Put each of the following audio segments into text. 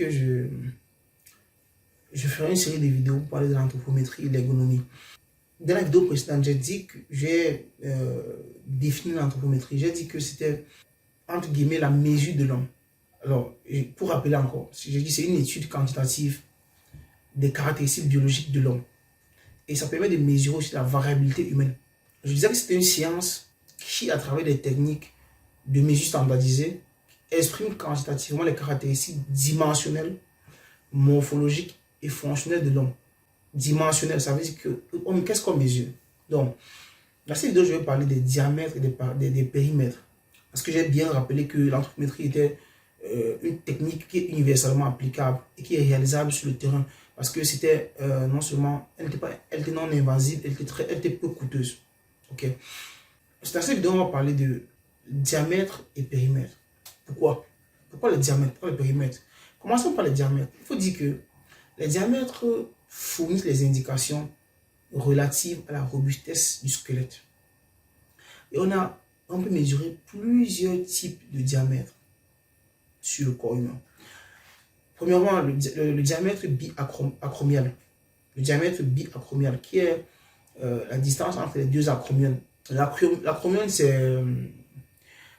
que je ferai une série de vidéos pour parler de l'anthropométrie et de l'ergonomie. Dans la vidéo précédente, j'ai dit que j'ai défini l'anthropométrie. J'ai dit que c'était, entre guillemets, la mesure de l'homme. Alors, pour rappeler encore, j'ai dit c'est une étude quantitative des caractéristiques biologiques de l'homme. Et ça permet de mesurer aussi la variabilité humaine. Je disais que c'était une science qui, à travers des techniques de mesure standardisées, exprime quantitativement les caractéristiques dimensionnelles, morphologiques et fonctionnelles de l'homme. Dimensionnel, ça veut dire que qu'est-ce qu'on mesure? Donc, dans cette vidéo, je vais parler des diamètres et des périmètres. Parce que j'ai bien rappelé que l'anthropométrie était une technique qui est universellement applicable et qui est réalisable sur le terrain. Parce que c'était non seulement, elle était non invasive, elle était peu coûteuse. Ok. Dans cette vidéo, on va parler de diamètre et périmètre. Pourquoi? Pourquoi le diamètre? Pourquoi le périmètre? Commençons par les diamètres. Il faut dire que les diamètres fournissent les indications relatives à la robustesse du squelette. Et on peut mesurer plusieurs types de diamètres sur le corps humain. Premièrement, le diamètre biacromial. Le diamètre biacromial, qui est la distance entre les deux acromions. L'acromion, c'est...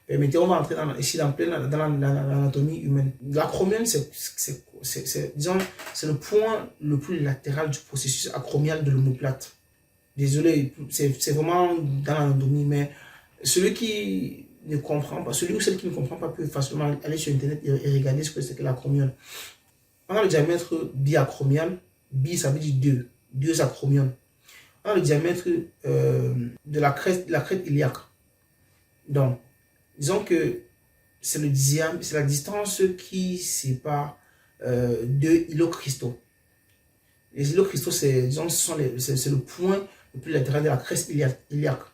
Permettez, on va entrer ici dans l'anatomie humaine. L'acromion, c'est le point le plus latéral du processus acromial de l'omoplate. Désolé, c'est vraiment dans l'anatomie, mais celui qui ne comprend pas, celui ou celle qui ne comprend pas peut facilement aller sur Internet et regarder ce que c'est que l'acromion. On a le diamètre biacromial. Bi, ça veut dire deux acromions. On a le diamètre de la crête iliaque. Donc, disons que c'est la distance qui sépare deux îlots-cristaux. Les îlots-cristaux, c'est le point le plus latéral de la crête iliaque.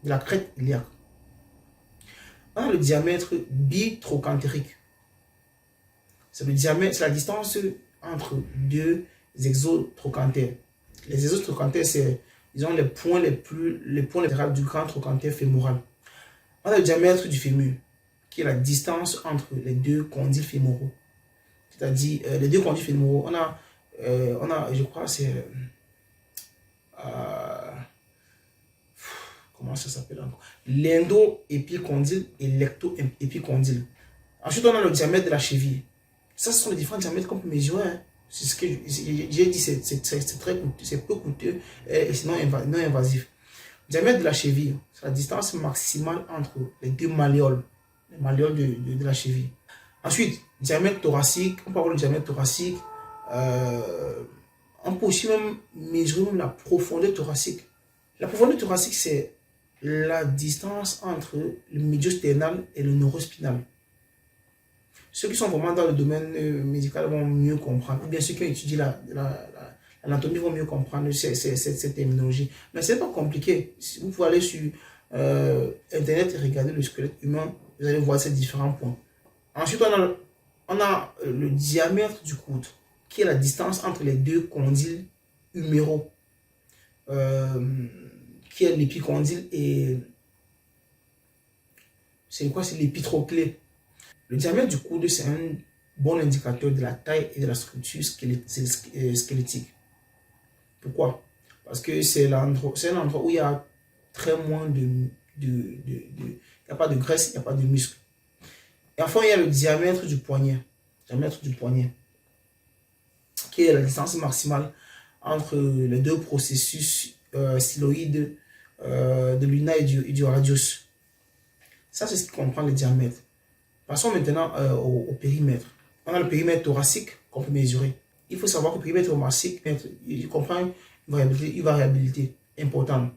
De la crête iliaque. On a le diamètre bitrochantérique. C'est la distance entre deux exotrochantaires. Les exotrochantaires, c'est disons les points latéraux du grand trochanter fémoral. On a le diamètre du fémur, qui est la distance entre les deux condyles fémoraux. C'est-à-dire, les deux condyles fémoraux, on a je crois, c'est... comment ça s'appelle encore? L'endo-épicondyle et l'ecto-épicondyle. Ensuite, on a le diamètre de la cheville. Ça, ce sont les différents diamètres qu'on peut mesurer. Hein. C'est ce que j'ai dit, c'est très coûteux, c'est peu coûteux et c'est non invasif. Le diamètre de la cheville, c'est la distance maximale entre les deux malléoles, les malléoles de la cheville. Ensuite, diamètre thoracique, on peut avoir le diamètre thoracique. On peut aussi même mesurer la profondeur thoracique. La profondeur thoracique, c'est la distance entre le médiosternal et le neurospinal. Ceux qui sont vraiment dans le domaine médical vont mieux comprendre. Ou bien ceux qui ont étudié l'anatomie vont mieux comprendre cette terminologie. Mais ce n'est pas compliqué. Si vous pouvez aller sur Internet et regarder le squelette humain, vous allez voir ces différents points. Ensuite, on a le diamètre du coude, qui est la distance entre les deux condyles huméraux, qui est l'épicondyle et... C'est quoi? C'est l'épitroclé. Le diamètre du coude, c'est un bon indicateur de la taille et de la structure squelettique. Pourquoi? Parce que c'est un endroit où il y a très moins il n'y a pas de graisse, il n'y a pas de muscle. Et enfin, il y a le diamètre du poignet. Qui est la distance maximale entre les deux processus styloïdes de l'ulna et du radius. Ça, c'est ce qui comprend le diamètre. Passons maintenant au périmètre. On a le périmètre thoracique qu'on peut mesurer. Il faut savoir que le périmètre thoracique, il comprend une variabilité importante.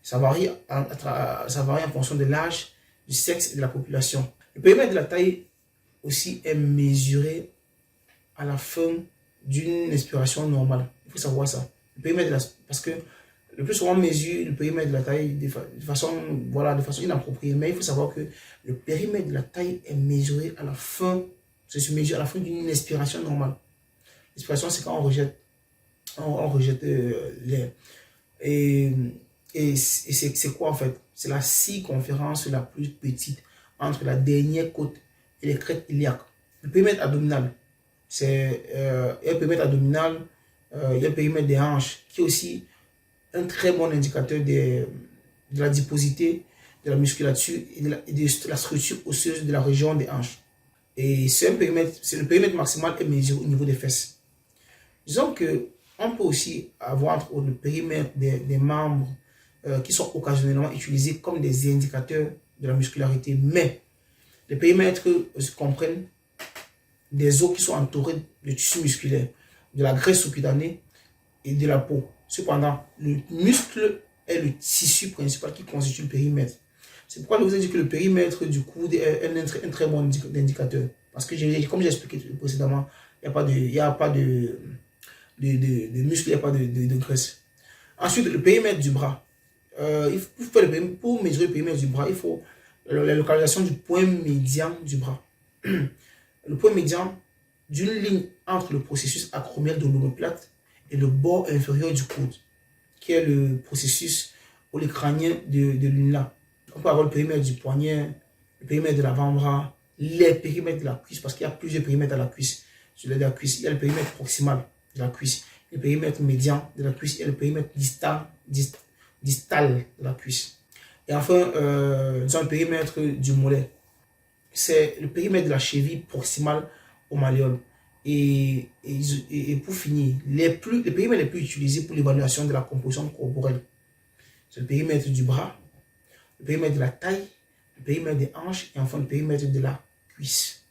Ça varie en fonction de l'âge, du sexe et de la population. Le périmètre de la taille aussi est mesuré à la fin d'une expiration normale. Il faut savoir ça. Le périmètre parce que le plus souvent on mesure le périmètre de la taille de façon inappropriée. Mais il faut savoir que le périmètre de la taille est mesuré à la fin. Ça se mesure à la fin d'une expiration normale. L'expiration, c'est quand on rejette l'air. Et c'est quoi en fait? C'est la circonférence la plus petite entre la dernière côte et les crêtes iliaques. Le périmètre abdominal. c'est un périmètre abdominal, il y a le périmètre des hanches, qui est aussi un très bon indicateur de l'adiposité, de la musculature et de la structure osseuse de la région des hanches. Et c'est le périmètre maximal est mesuré au niveau des fesses. Disons que on peut aussi avoir le périmètre des membres qui sont occasionnellement utilisés comme des indicateurs de la muscularité. Mais les périmètres comprennent des os qui sont entourés de tissus musculaires, de la graisse sous-cutanée et de la peau. Cependant, le muscle est le tissu principal qui constitue le périmètre. C'est pourquoi je vous ai dit que le périmètre du coude est un très bon indicateur. Parce que, comme j'ai expliqué précédemment, il n'y a pas de muscle, il n'y a pas de graisse. Ensuite, le périmètre du bras. Pour mesurer le périmètre du bras, il faut la localisation du point médian du bras. Le point médian d'une ligne entre le processus acromial de l'omoplate et le bord inférieur du coude, qui est le processus olecranien de l'ulna. On peut avoir le périmètre du poignet, le périmètre de l'avant-bras, les périmètres de la cuisse, parce qu'il y a plusieurs périmètres à la cuisse. Sur la cuisse, il y a le périmètre proximal de la cuisse, le périmètre médian de la cuisse et le périmètre distal de la cuisse. Et enfin, le périmètre du mollet. C'est le périmètre de la cheville proximale au malléole. Et pour finir, les périmètres les plus utilisés pour l'évaluation de la composition corporelle, c'est le périmètre du bras, le périmètre de la taille, le périmètre des hanches et enfin le périmètre de la cuisse.